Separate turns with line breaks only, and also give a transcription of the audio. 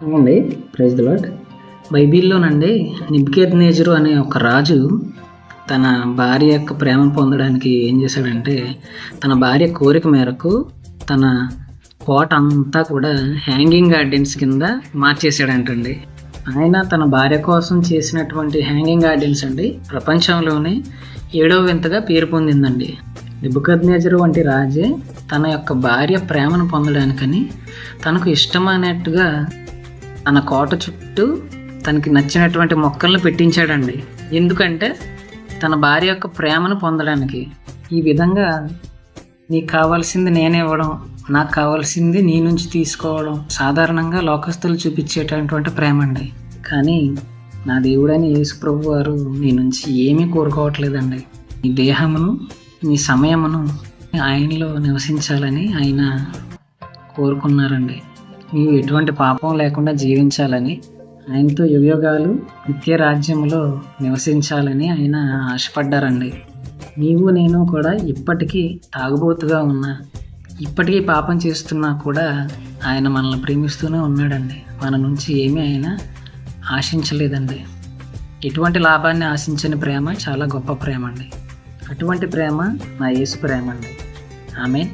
అండి praise the lord. బైబిల్లోనండి నెబుకద్నెజరు అనే ఒక రాజు తన భార్య యొక్క ప్రేమను పొందడానికి ఏం చేశాడంటే, తన భార్య కోరిక మేరకు తన కోట అంతా కూడా హ్యాంగింగ్ గార్డెన్స్ కింద మార్చేశాడంటండి. ఆయన తన భార్య కోసం చేసినటువంటి హ్యాంగింగ్ గార్డెన్స్ అండి ప్రపంచంలోనే 7వ వింతగా పేరు పొందిందండి. నెబుకద్నెజరు వంటి రాజే తన యొక్క భార్య ప్రేమను పొందడానికని తనకు ఇష్టమైనట్టుగా తన కోట చుట్టూ తనకి నచ్చినటువంటి మొక్కలను పెట్టించాడండి. ఎందుకంటే తన భార్య యొక్క ప్రేమను పొందడానికి. ఈ విధంగా నీకు కావాల్సింది నేను ఇవ్వడం, నాకు కావాల్సింది నీ నుంచి తీసుకోవడం సాధారణంగా లోకస్తులు చూపించేటటువంటి ప్రేమ అండి. కానీ నా దేవుడైన యేసు ప్రభు వారు నీ నుంచి ఏమీ కోరుకోవట్లేదండి. నీ దేహమును, నీ సమయమును ఆయనలో నివసించాలని ఆయన కోరుకున్నారండి. నీవు ఎటువంటి పాపం లేకుండా జీవించాలని, ఆయనతో యుగయుగాలు నిత్య రాజ్యంలో నివసించాలని ఆయన ఆశపడ్డారండి. నీవు నేను కూడా ఇప్పటికీ తాగుబోతుగా ఉన్నా, ఇప్పటికీ పాపం చేస్తున్నా కూడా ఆయన మనల్ని ప్రేమిస్తూనే ఉన్నాడండి. మన నుంచి ఏమీ ఆయన ఆశించలేదండి. ఎటువంటి లాభాన్ని ఆశించని ప్రేమ చాలా గొప్ప ప్రేమ అండి. అటువంటి ప్రేమ నా యేసు ప్రేమ అండి. ఆమేన్.